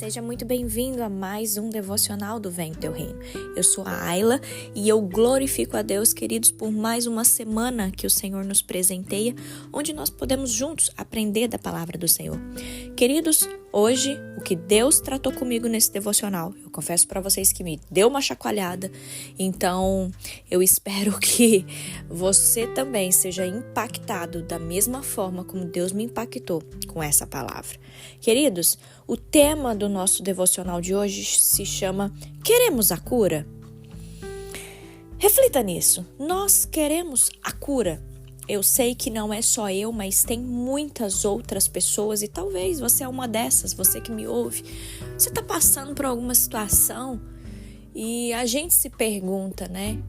Seja muito bem-vindo a mais um devocional do Vem Teu Reino. Eu sou a Ayla e eu glorifico a Deus, queridos, por mais uma semana que o Senhor nos presenteia, onde nós podemos juntos aprender da palavra do Senhor. Queridos, hoje o que Deus tratou comigo nesse devocional, eu confesso para vocês que me deu uma chacoalhada, então eu espero que você também seja impactado da mesma forma como Deus me impactou com essa palavra. Queridos, o tema do nosso devocional de hoje se chama Queremos a cura? Reflita nisso. Nós queremos a cura. Eu sei que não é só eu, mas tem muitas outras pessoas e talvez você é uma dessas, você que me ouve. Você está passando por alguma situação e a gente se pergunta, né?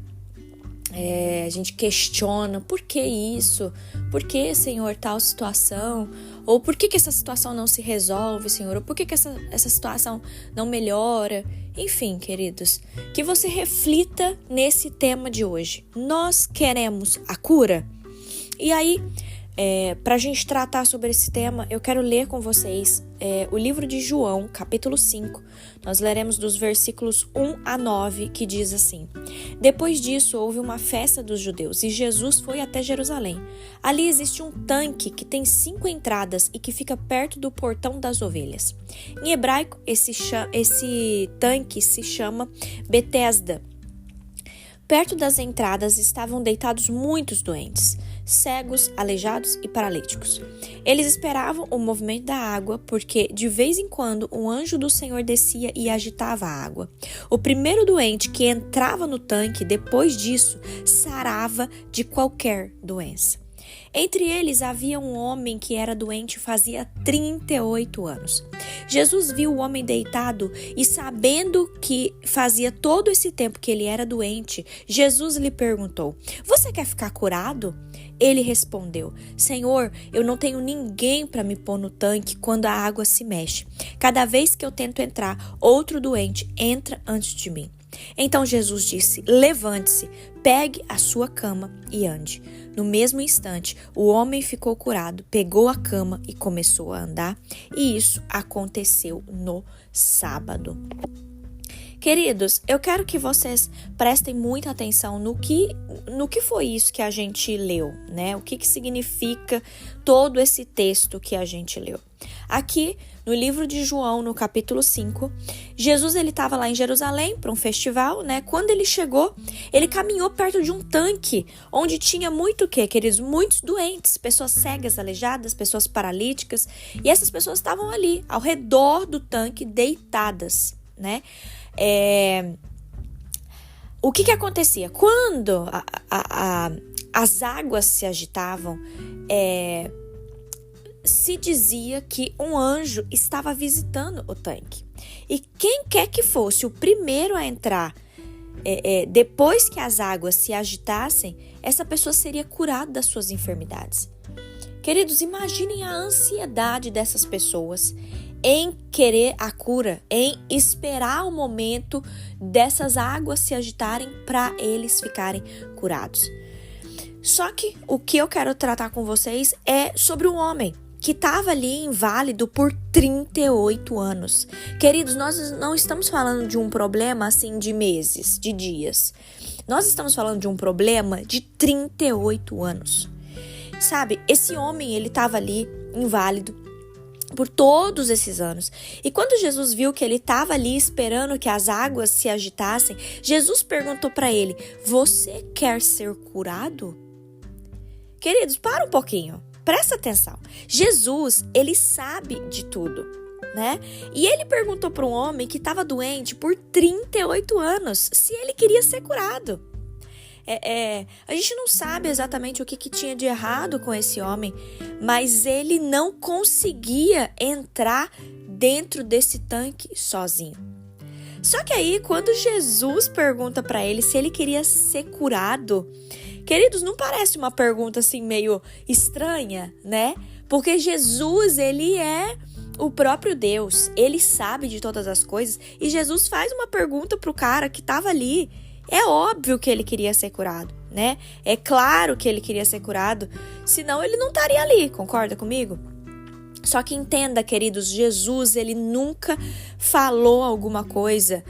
A gente questiona, por que isso? Por que, Senhor, tal situação? Ou por que essa situação não se resolve, Senhor? Ou por que essa situação não melhora? Enfim, queridos, que você reflita nesse tema de hoje. Nós queremos a cura? E aí, para a gente tratar sobre esse tema, eu quero ler com vocês o livro de João, capítulo 5. Nós leremos dos versículos 1 a 9, que diz assim: Depois disso, houve uma festa dos judeus e Jesus foi até Jerusalém. Ali existe um tanque que tem 5 entradas e que fica perto do portão das ovelhas. Em hebraico, esse tanque se chama Betesda. Perto das entradas estavam deitados muitos doentes, cegos, aleijados e paralíticos. Eles esperavam o movimento da água, porque de vez em quando um anjo do Senhor descia e agitava a água. O primeiro doente que entrava no tanque, depois disso, sarava de qualquer doença. Entre eles havia um homem que era doente fazia 38 anos. Jesus viu o homem deitado e, sabendo que fazia todo esse tempo que ele era doente, Jesus lhe perguntou: Você quer ficar curado? Ele respondeu: Senhor, eu não tenho ninguém para me pôr no tanque quando a água se mexe. Cada vez que eu tento entrar, outro doente entra antes de mim. Então Jesus disse: Levante-se, pegue a sua cama e ande. No mesmo instante, o homem ficou curado, pegou a cama e começou a andar. E isso aconteceu no sábado. Queridos, eu quero que vocês prestem muita atenção no que foi isso que a gente leu, né? O que significa todo esse texto que a gente leu. Aqui, no livro de João, no capítulo 5, Jesus estava lá em Jerusalém para um festival, né? Quando ele chegou, ele caminhou perto de um tanque, onde tinha muito o quê, queridos? Muitos doentes, pessoas cegas, aleijadas, pessoas paralíticas, e essas pessoas estavam ali, ao redor do tanque, deitadas, né? O que acontecia? Quando as águas se agitavam, se dizia que um anjo estava visitando o tanque. E quem quer que fosse o primeiro a entrar, depois que as águas se agitassem, essa pessoa seria curada das suas enfermidades. Queridos, imaginem a ansiedade dessas pessoas em querer a cura, em esperar o momento dessas águas se agitarem para eles ficarem curados. Só que o que eu quero tratar com vocês é sobre um homem que estava ali inválido por 38 anos. Queridos, nós não estamos falando de um problema assim de meses, de dias. Nós estamos falando de um problema de 38 anos. Sabe, esse homem, ele estava ali inválido por todos esses anos. E quando Jesus viu que ele estava ali esperando que as águas se agitassem, Jesus perguntou para ele: Você quer ser curado? Queridos, para um pouquinho. Presta atenção. Jesus, ele sabe de tudo, né? E ele perguntou para um homem que estava doente por 38 anos se ele queria ser curado. A gente não sabe exatamente o que tinha de errado com esse homem, mas ele não conseguia entrar dentro desse tanque sozinho. Só que aí, quando Jesus pergunta para ele se ele queria ser curado, queridos, não parece uma pergunta assim meio estranha, né? Porque Jesus, ele é o próprio Deus, ele sabe de todas as coisas, e Jesus faz uma pergunta pro cara que estava ali. É óbvio que ele queria ser curado, né? É claro que ele queria ser curado, senão ele não estaria ali, concorda comigo? Só que entenda, queridos, Jesus, ele nunca falou alguma coisa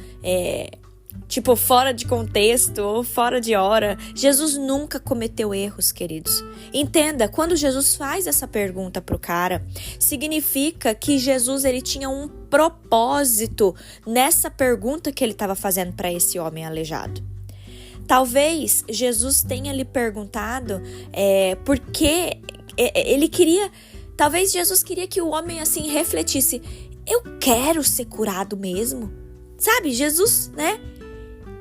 tipo fora de contexto ou fora de hora. Jesus nunca cometeu erros, queridos. Entenda, quando Jesus faz essa pergunta pro cara, significa que Jesus ele tinha um propósito nessa pergunta que ele estava fazendo para esse homem aleijado. Talvez Jesus tenha lhe perguntado porque ele queria... Talvez Jesus queria que o homem assim refletisse: eu quero ser curado mesmo? Sabe, Jesus,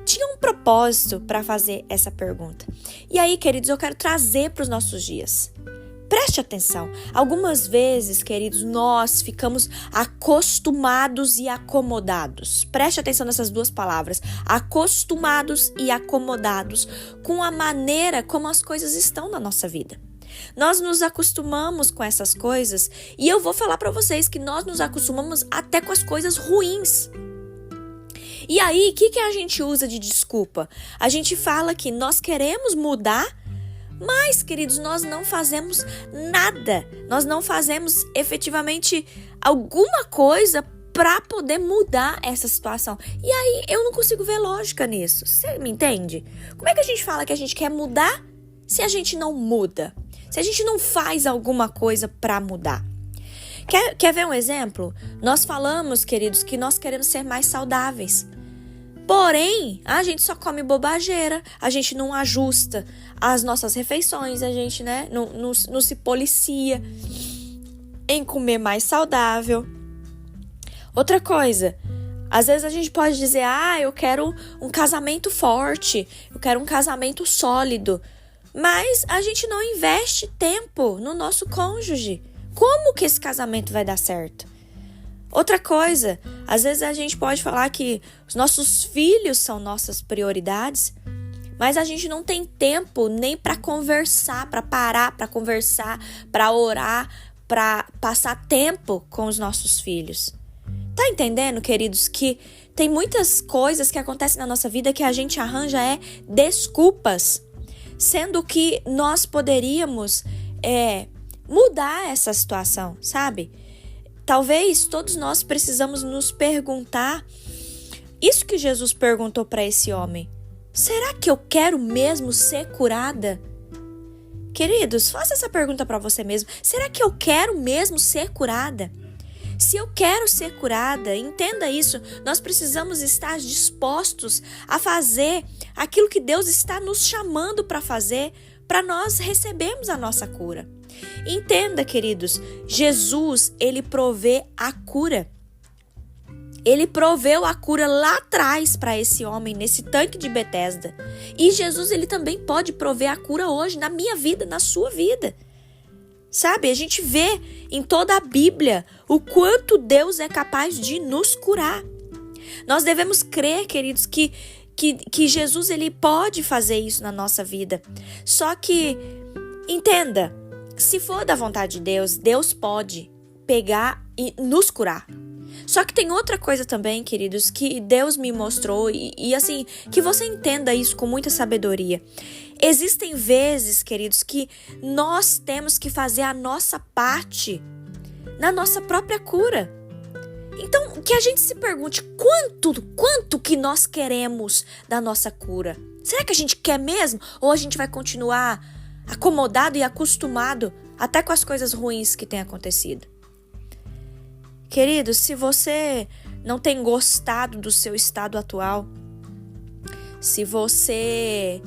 tinha um propósito para fazer essa pergunta. E aí, queridos, eu quero trazer para os nossos dias. Preste atenção. Algumas vezes, queridos, nós ficamos acostumados e acomodados. Preste atenção nessas duas palavras. Acostumados e acomodados com a maneira como as coisas estão na nossa vida. Nós nos acostumamos com essas coisas e eu vou falar para vocês que nós nos acostumamos até com as coisas ruins. E aí, o que a gente usa de desculpa? A gente fala que nós queremos mudar, mas, queridos, nós não fazemos nada. Nós não fazemos efetivamente alguma coisa para poder mudar essa situação. E aí, eu não consigo ver lógica nisso. Você me entende? Como é que a gente fala que a gente quer mudar se a gente não muda? Se a gente não faz alguma coisa para mudar. Quer ver um exemplo? Nós falamos, queridos, que nós queremos ser mais saudáveis. Porém, a gente só come bobageira, a gente não ajusta as nossas refeições, a gente não se policia em comer mais saudável. Outra coisa, às vezes a gente pode dizer: eu quero um casamento forte, eu quero um casamento sólido. Mas a gente não investe tempo no nosso cônjuge. Como que esse casamento vai dar certo? Outra coisa, às vezes a gente pode falar que os nossos filhos são nossas prioridades, mas a gente não tem tempo nem para conversar, para parar, para conversar, para orar, para passar tempo com os nossos filhos. Tá entendendo, queridos, que tem muitas coisas que acontecem na nossa vida que a gente arranja desculpas. Sendo que nós poderíamos mudar essa situação, sabe? Talvez todos nós precisamos nos perguntar isso que Jesus perguntou para esse homem. Será que eu quero mesmo ser curada? Queridos, faça essa pergunta para você mesmo. Será que eu quero mesmo ser curada? Se eu quero ser curada, entenda isso, nós precisamos estar dispostos a fazer aquilo que Deus está nos chamando para fazer, para nós recebermos a nossa cura. Entenda, queridos, Jesus, ele provê a cura. Ele proveu a cura lá atrás para esse homem, nesse tanque de Betesda. E Jesus, ele também pode prover a cura hoje, na minha vida, na sua vida. Sabe, a gente vê em toda a Bíblia o quanto Deus é capaz de nos curar. Nós devemos crer, queridos, que Jesus ele pode fazer isso na nossa vida. Só que, entenda, se for da vontade de Deus, Deus pode pegar e nos curar. Só que tem outra coisa também, queridos, que Deus me mostrou e assim, que você entenda isso com muita sabedoria. Existem vezes, queridos, que nós temos que fazer a nossa parte na nossa própria cura. Então, que a gente se pergunte quanto que nós queremos da nossa cura. Será que a gente quer mesmo? Ou a gente vai continuar acomodado e acostumado até com as coisas ruins que têm acontecido? Queridos, se você não tem gostado do seu estado atual, se você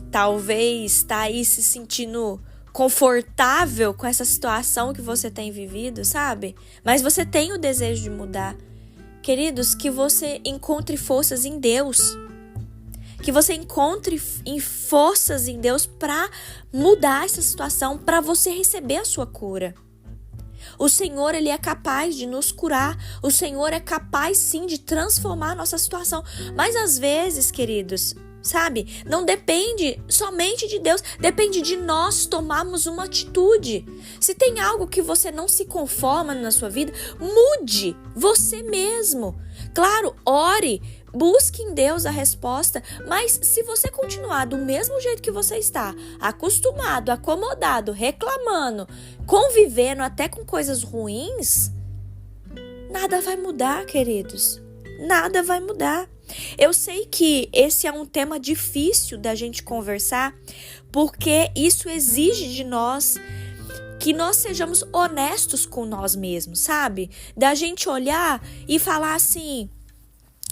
talvez está aí se sentindo confortável com essa situação que você tem vivido, sabe? Mas você tem o desejo de mudar. Queridos, que você encontre forças em Deus. Que você encontre forças em Deus para mudar essa situação, para você receber a sua cura. O Senhor, ele é capaz de nos curar. O Senhor é capaz, sim, de transformar a nossa situação. Mas às vezes, queridos, sabe? Não depende somente de Deus, depende de nós tomarmos uma atitude. Se tem algo que você não se conforma na sua vida, mude você mesmo. Claro, ore, busque em Deus a resposta, mas se você continuar do mesmo jeito que você está, acostumado, acomodado, reclamando, convivendo até com coisas ruins, nada vai mudar, queridos. Nada vai mudar. Eu sei que esse é um tema difícil da gente conversar, porque isso exige de nós que nós sejamos honestos com nós mesmos, sabe? Da gente olhar e falar assim: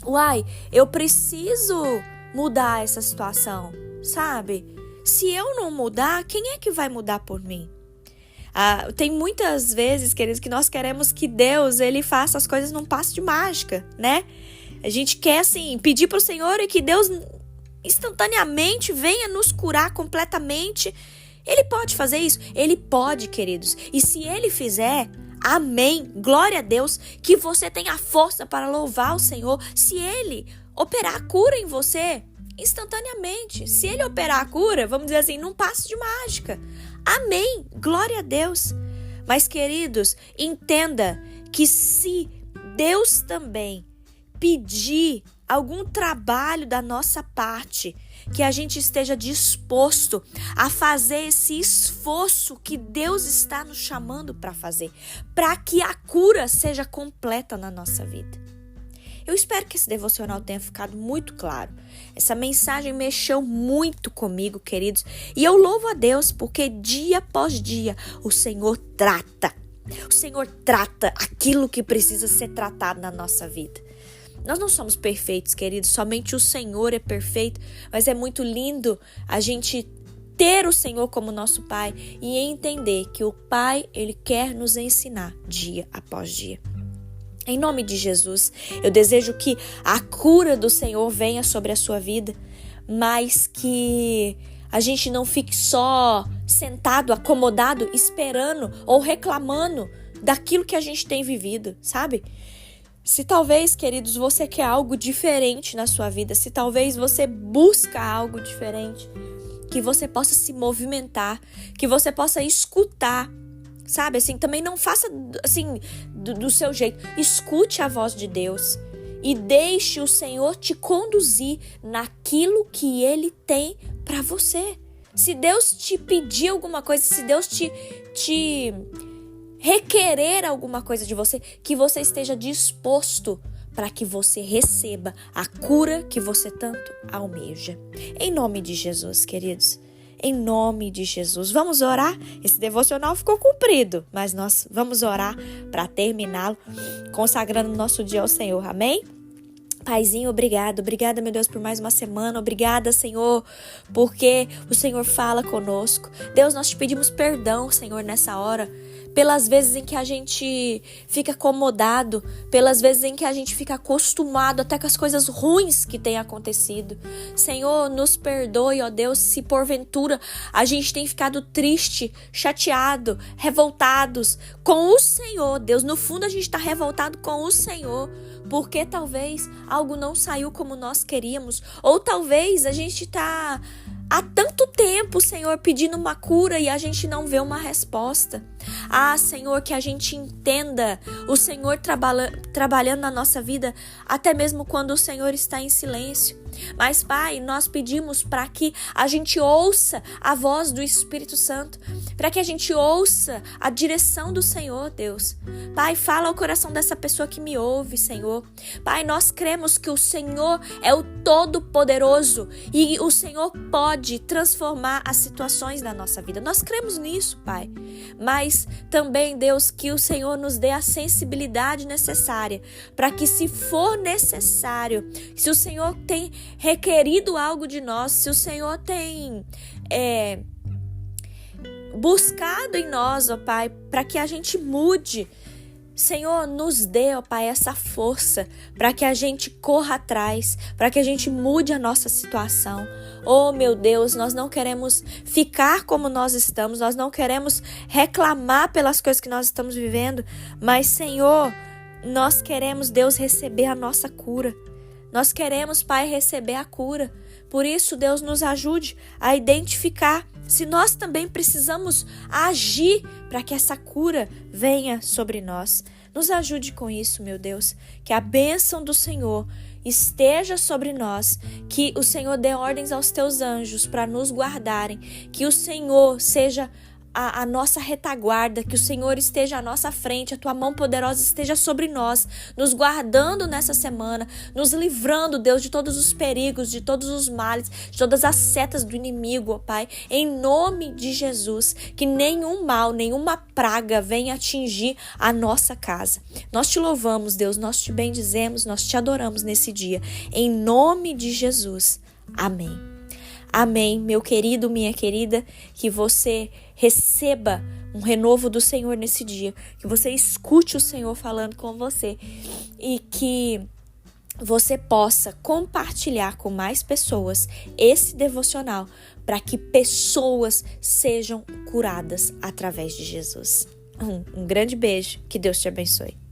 uai, eu preciso mudar essa situação, sabe? Se eu não mudar, quem é que vai mudar por mim? Tem muitas vezes, queridos, que nós queremos que Deus ele faça as coisas num passe de mágica, né? A gente quer, assim, pedir para o Senhor e que Deus instantaneamente venha nos curar completamente. Ele pode fazer isso? Ele pode, queridos. E se Ele fizer, amém, glória a Deus, que você tenha força para louvar o Senhor. Se Ele operar a cura em você, instantaneamente. Se Ele operar a cura, vamos dizer assim, num passe de mágica. Amém, glória a Deus. Mas, queridos, entenda que se Deus também pedir algum trabalho da nossa parte, que a gente esteja disposto a fazer esse esforço que Deus está nos chamando para fazer, para que a cura seja completa na nossa vida. Eu espero que esse devocional tenha ficado muito claro. Essa mensagem mexeu muito comigo, queridos, e eu louvo a Deus porque dia após dia o Senhor trata aquilo que precisa ser tratado na nossa vida. Nós não somos perfeitos, queridos, somente o Senhor é perfeito, mas é muito lindo a gente ter o Senhor como nosso Pai e entender que o Pai, Ele quer nos ensinar dia após dia. Em nome de Jesus, eu desejo que a cura do Senhor venha sobre a sua vida, mas que a gente não fique só sentado, acomodado, esperando ou reclamando daquilo que a gente tem vivido, sabe? Se talvez, queridos, você quer algo diferente na sua vida, se talvez você busca algo diferente, que você possa se movimentar, que você possa escutar, sabe? Assim, também não faça assim do seu jeito. Escute a voz de Deus e deixe o Senhor te conduzir naquilo que Ele tem para você. Se Deus te pedir alguma coisa, se Deus te requerer alguma coisa de você, que você esteja disposto para que você receba a cura que você tanto almeja. Em nome de Jesus, queridos. Em nome de Jesus. Vamos orar? Esse devocional ficou comprido, mas nós vamos orar para terminá-lo, consagrando o nosso dia ao Senhor. Amém? Paizinho, obrigada, meu Deus, por mais uma semana. Obrigada, Senhor, porque o Senhor fala conosco. Deus, nós te pedimos perdão, Senhor, nessa hora, pelas vezes em que a gente fica acomodado, pelas vezes em que a gente fica acostumado até com as coisas ruins que têm acontecido. Senhor, nos perdoe, ó Deus, se porventura a gente tem ficado triste, chateado, revoltados com o Senhor. Deus, no fundo a gente está revoltado com o Senhor, porque talvez algo não saiu como nós queríamos, ou talvez a gente está há tanto tempo, Senhor, pedindo uma cura e a gente não vê uma resposta. Ah, Senhor, que a gente entenda o Senhor trabalhando na nossa vida, até mesmo quando o Senhor está em silêncio. Mas, Pai, nós pedimos para que a gente ouça a voz do Espírito Santo, para que a gente ouça a direção do Senhor, Deus. Pai, fala ao coração dessa pessoa que me ouve, Senhor. Pai, nós cremos que o Senhor é o Todo-Poderoso e o Senhor pode transformar as situações da nossa vida. Nós cremos nisso, Pai. Mas também, Deus, que o Senhor nos dê a sensibilidade necessária para que, se for necessário, se o Senhor tem requerido algo de nós, se o Senhor tem buscado em nós, ó Pai, para que a gente mude, Senhor, nos dê, ó Pai, essa força para que a gente corra atrás, para que a gente mude a nossa situação. Oh, meu Deus, nós não queremos ficar como nós estamos, nós não queremos reclamar pelas coisas que nós estamos vivendo, mas, Senhor, nós queremos, Deus, receber a nossa cura. Nós queremos, Pai, receber a cura, Por isso, Deus nos ajude a identificar se nós também precisamos agir para que essa cura venha sobre nós. Nos ajude com isso, meu Deus, que a bênção do Senhor esteja sobre nós, que o Senhor dê ordens aos teus anjos para nos guardarem, que o Senhor seja a nossa retaguarda, que o Senhor esteja à nossa frente, a tua mão poderosa esteja sobre nós, nos guardando nessa semana, nos livrando, Deus, de todos os perigos, de todos os males, de todas as setas do inimigo, ó Pai, em nome de Jesus, que nenhum mal, nenhuma praga venha atingir a nossa casa. Nós te louvamos, Deus, nós te bendizemos, nós te adoramos nesse dia, em nome de Jesus. Amém. Amém, meu querido, minha querida, que você receba um renovo do Senhor nesse dia, que você escute o Senhor falando com você e que você possa compartilhar com mais pessoas esse devocional para que pessoas sejam curadas através de Jesus. Um grande beijo, que Deus te abençoe.